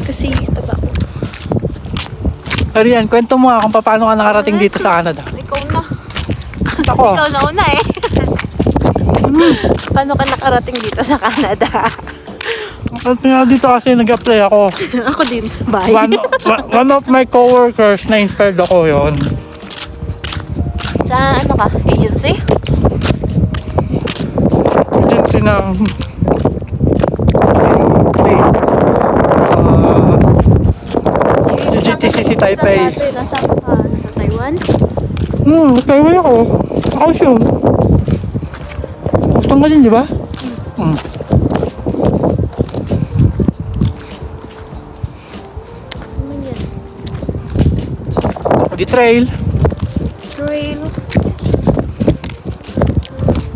Kasi taba ko. Arian, kwento mo nga kung paano ka nakarating dito sa Canada. Ikaw na. Ako. Ikaw na una eh. Paano ka nakarating dito sa Canada? Dito kasi nag-apply ako. Ako din. Bye. One of my coworkers na inspired ako yon. Sa ano ka? Agency? Agency ng GTCC Taipei. Nasa ka? Nasa Taiwan? Taiwan ako. Kaohsiung. Gusto mo din, di ba? Ano yan? Di trail. Trail.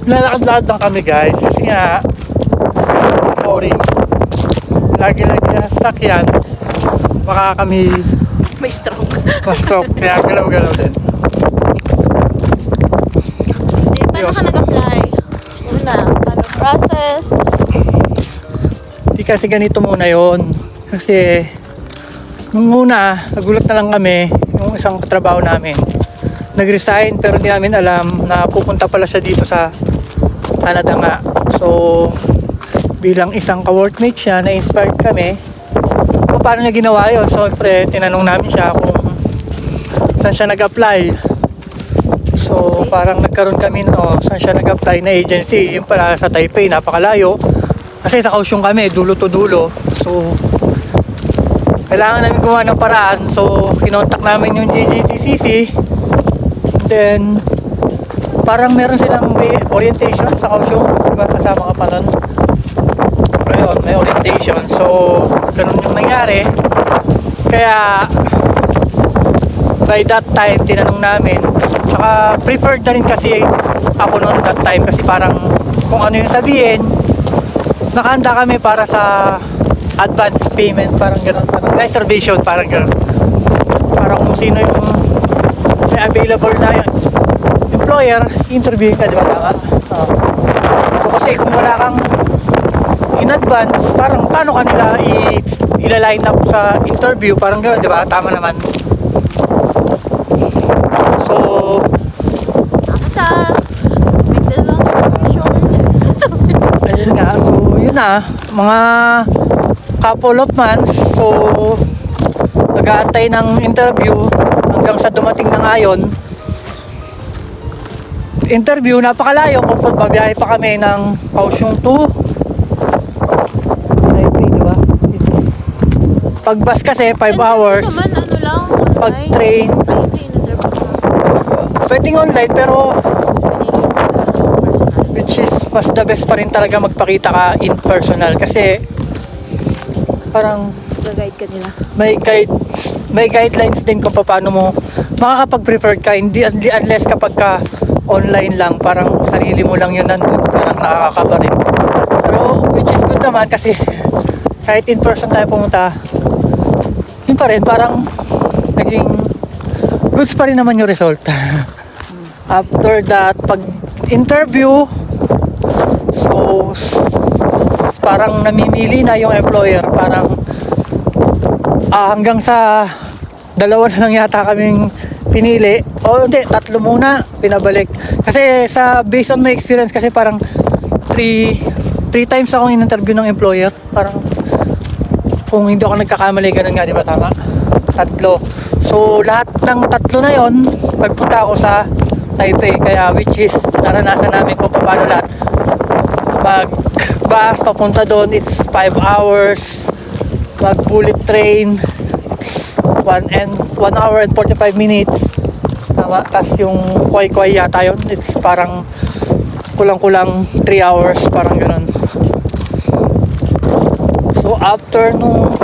Lalakad-lakad lang kami guys. Kasi nga, boring. Lagi-lagi na sasakyan. Baka kami May stroke. ma-stroke. Kaya galaw-galaw din. Eh, paano ka nag-apply? Una, paano process? Di kasi ganito muna yon. Kasi nung una, nagulat na lang kami yung isang katrabaho namin. Nag-resign pero hindi namin alam na pupunta pala siya dito sa Canada nga. So, bilang isang ka-workmate siya, na-inspired kami kung paano niya ginawa yun. So, syempre, tinanong namin siya kung saan siya nag-apply. So, parang nagkaroon kami saan siya nag-apply na agency. Yung pala sa Taipei, napakalayo. Kasi sa Kaohsiung kami, dulo to dulo. So, kailangan namin gumawa ng paraan. So, kinontak namin yung GTCC. Then, parang meron silang orientation sa Kaohsiung. Diba? Kasama ka pa nun. Ayun, may orientation. So, ganun yung nangyari. Kaya, by that time, tinanong namin. Tsaka, preferred na rin kasi ako noon that time. Kasi parang, kung ano yung sabihin, nakahanda kami para sa advance payment. Parang ganun. Parang reservation, parang ganun. Parang kung sino yung may available na yung employer, interview ka, di ba tama? So, kasi kung wala kang in advance, parang paano ka nila ila-line up sa interview, parang gano'n, di ba? Tama naman. So, Ako sa middle lang ayun nga. So, yun na. Mga couple of months. So, nag-aantay ng interview hanggang sa dumating na ngayon. Interview, napakalayo. Kung babiyahe pa kami ng Kaohsiung to Taipei, diba? Pag bus kasi 5 hours. naman, ano lang. Pag train, pwedeng online pero which is mas the best pa rin talaga magpakita ka in personal kasi parang Gag-guide ka nila. may guidelines din kung paano mo makakapag-prepared ka, hindi unless kapag ka online lang, parang sarili mo lang yun nandun, parang nakakakaba rin. Pero which is good naman kasi kahit in person tayo pumunta, yun pa rin, parang naging goods pa rin naman yung result. After that, pag interview, so parang namimili na yung employer, parang hanggang sa dalawa na lang yata kaming pinili. O hindi, tatlo muna pinabalik. Kasi sa based on my experience, kasi parang three times akong in-interview ng employer. Parang kung hindi ako nagkakamali, ganun nga, di ba tama? Tatlo. So lahat ng tatlo na yon pagpunta ako sa Taipei. Kaya which is naranasan namin kung paano lahat mag-bus papunta doon, it's 5 hours. Mag-bullet train, 1 hour and 45 minutes. Tama, tas yung kway-kway yata yun, it's parang kulang-kulang 3 hours, parang ganun. So after nung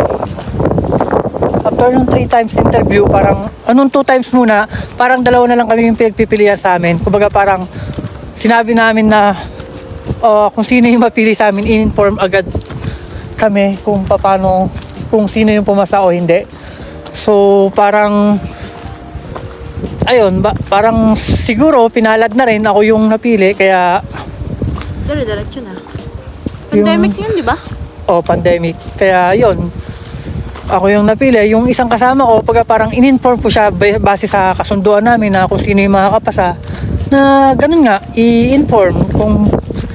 3 times interview, parang anong 2 times muna, parang dalawa na lang kami yung pinagpipilian sa amin. Kumbaga parang sinabi namin na kung sino yung mapili sa amin, in-inform agad kami kung paano, kung sino yung pumasa o hindi. So parang ayun, parang siguro pinalad na rin ako yung napili, kaya Dire-diretso na. Pandemic yun, di ba? pandemic. Kaya yun, ako yung napili. Yung isang kasama ko, pag parang in-inform ko siya base sa kasunduan namin na kung sino yung makakapasa, na ganun nga, i-inform kung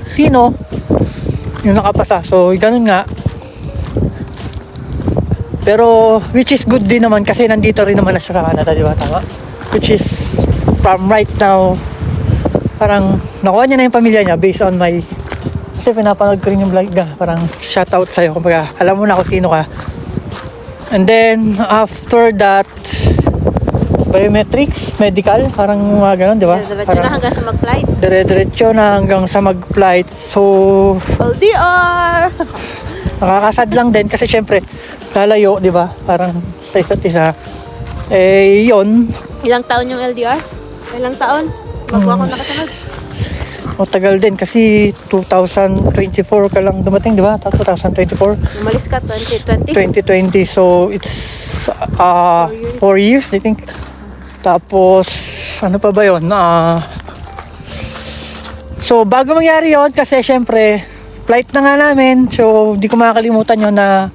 sino yung nakapasa. So, ganun nga. Pero, which is good din naman kasi nandito rin naman na siya sa Canada, di ba? Tama? Which is, from right now, parang nakuha niya na yung pamilya niya based on my, kasi pinapanood ko rin yung vlog niya. Parang shoutout sa'yo. Kumbaga, alam mo na kung sino ka. And then, after that, biometrics, medical, parang mga ganun, di ba? Diretso Parang na hanggang sa mag-flight. dire-diretso na hanggang sa mag-flight. So, LDR! nakakasad lang din kasi syempre, lalayo, di ba? Parang sa isa't isa. Eh, yun. Ilang taon yung LDR? Ilang taon? Bago ako nakasunod. Matagal din kasi 2024 ka lang dumating, di ba? 2024. Umalis ka 2020. 2020. So, it's 4 years, I think. Tapos, ano pa ba yun? So, bago mangyari yun, kasi syempre, flight na nga namin. So, di ko makakalimutan yun na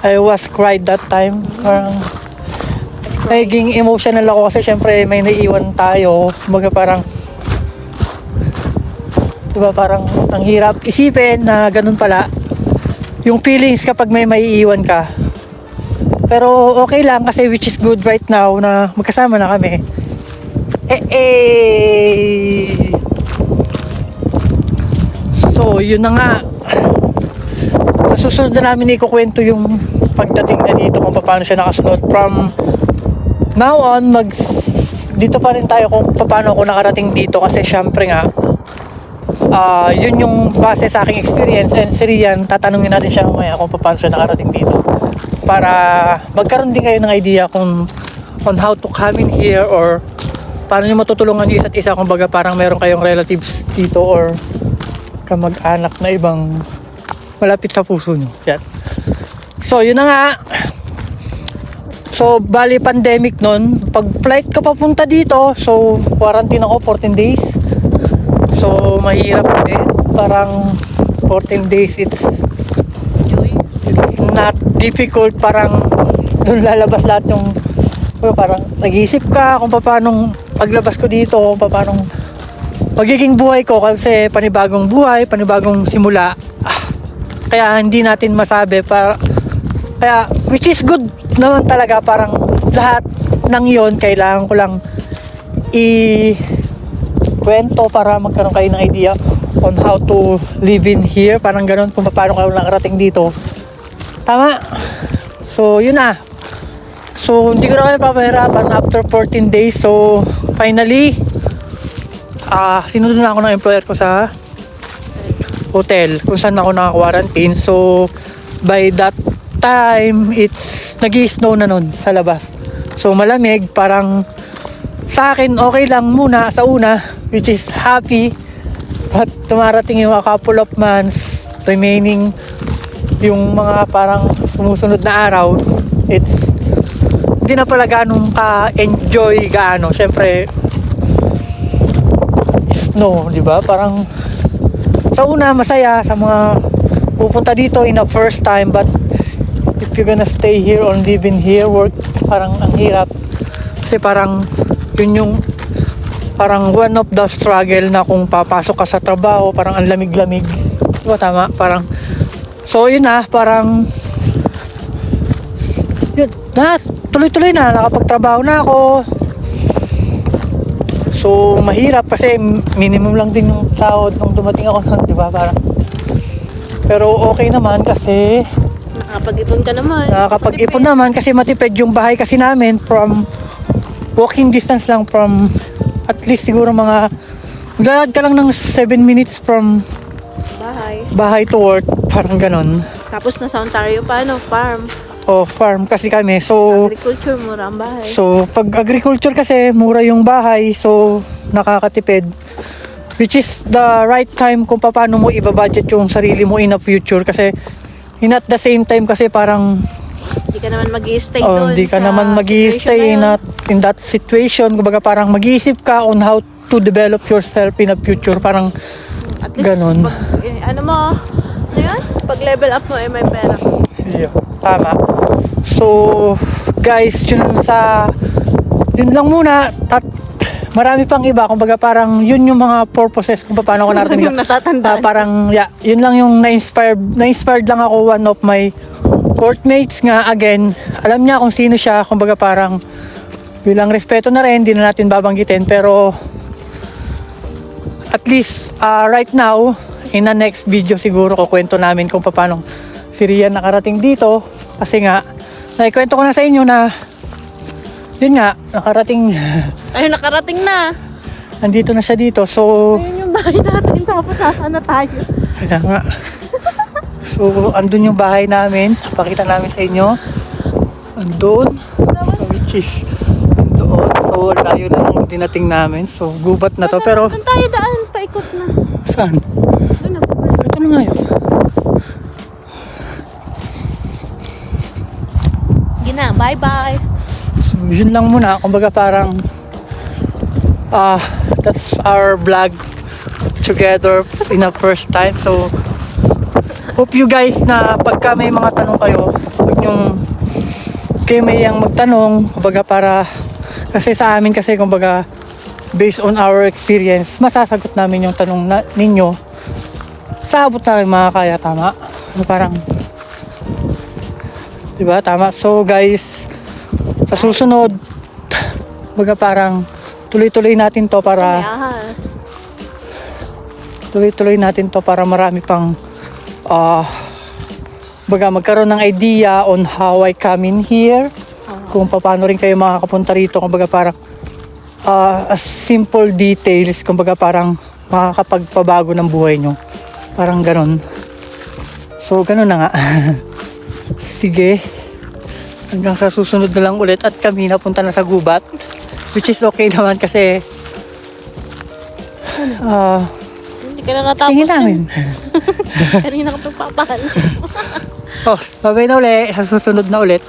I was cried that time. Parang, naging emotional ako kasi syempre may naiiwan tayo. Kumbaga parang, diba parang ang hirap isipin na ganun pala yung feelings kapag may maiiwan ka. Pero okay lang kasi which is good right now na magkasama na kami. So yun na nga. Sa susunod na namin ikukwento yung pagdating na dito kung paano siya nakasunod. From now on, dito pa rin tayo kung paano ako nakarating dito kasi syempre nga yun yung base sa aking experience, and si Rian, tatanungin natin siya mamaya kung paano siya nakarating dito para magkaroon din kayo ng idea kung on how to come in here or paano nyo matutulungan yung isa't isa kung baga parang meron kayong relatives dito or kamag-anak na ibang malapit sa puso nyo. Yan. So yun na nga. So bali pandemic nun, pag flight ka papunta dito, so quarantine ako 14 days. So mahirap din, parang 14 days it's not difficult, parang doon lalabas lahat yung parang nag-iisip ka kung paano paglabas ko dito, kung paano magiging buhay ko kasi panibagong buhay, panibagong simula. Kaya hindi natin masabi kaya which is good naman talaga, parang lahat ng yon kailangan ko lang kwento para magkaroon kayo ng idea on how to live in here, parang ganun kung paano kayo nakarating dito. Tama? So yun na. So hindi ko na kayo papahirapan after 14 days. So finally sinunod na ako ng employer ko sa hotel kung saan ako naka-quarantine. So by that time it's nag-i-snow na nun sa labas. So malamig, parang sa akin okay lang muna sa una, which is happy, but tumarating yung a couple of months remaining, yung mga parang sumusunod na araw, it's hindi na pala ganong ka-enjoy gaano. Syempre snow, di ba? Parang sa una masaya sa mga pupunta dito in a first time, but if you're gonna stay here or live in here, work, parang ang hirap kasi parang yun yung parang one of the struggle na kung papasok ka sa trabaho, parang ang lamig-lamig, diba tama? Parang so yun na, parang yun na, tuloy-tuloy na, nakapagtrabaho na ako. So mahirap kasi minimum lang din yung sahod nung dumating ako nun, diba? Parang pero okay naman kasi Nakapag-ipon ka naman. nakakapag-ipon naman kasi matipid yung bahay kasi namin, from walking distance lang from at least siguro mga maglalakad ka lang ng 7 minutes from bahay to work, parang ganon. Tapos nasa Ontario pa, farm. O farm kasi kami, so Agriculture, mura ang bahay. so pag agriculture kasi mura yung bahay, so nakakatipid, which is the right time kung paano mo ibabudget yung sarili mo in the future kasi in at the same time kasi parang Hindi ka naman mag-i-stay doon. hindi ka naman mag-i-stay in that situation. Kumbaga parang mag-iisip ka on how to develop yourself in the future. Parang at least, ganon. Pag level up mo, may pera. Tama. So guys, yun lang muna. At marami pang iba, kumbaga parang yun yung mga purposes kung paano ko narating. Yung natatandaan. Parang yeah, yun lang yung na-inspired lang ako. One of my courtmates nga, again, alam niya kung sino siya, kumbaga parang bilang respeto na rin, hindi na natin babanggitin, pero at least right now, in the next video siguro kukwento namin kung paano si Rian nakarating dito, kasi nga naikwento ko na sa inyo na yun nga, Ayun, nakarating na. nandito na siya dito. So Ayun yung bahay natin. Tapos nasaan na tayo? kaya nga. So andun yung bahay namin, pakita namin sa inyo. Andun, so, which is doon. So layo na lang dinating namin. So gubat na to, pero Doon tayo daan. Paikot na. saan? Doon na. Ito na nga yun. Gina, bye-bye. So yun lang muna, kumbaga parang that's our vlog together in a first time. So hope you guys na pagka may mga tanong kayo, huwag nyong kayo mayang magtanong, kumbaga para kasi sa amin kasi kumbaga based on our experience, masasagot namin yung tanong ninyo sa abot namin makakaya, tama? Parang diba, tama? So guys, sa susunod, baga parang tuloy-tuloy natin to para May ahas. tuloy-tuloy natin to para marami pang baga magkaroon ng idea on how I come in here, kung paano rin kayo makakapunta rito, kung baga parang simple details, kung baga parang makakapagpabago ng buhay nyo, parang ganon. So ganon na nga. Sige, hanggang sa susunod na lang ulit, at kami napunta na sa gubat, which is okay naman kasi Hindi ka na natapos. tingin namin. Kanina ka pagpapahal. Oh, babay na ulit, sa susunod na ulit.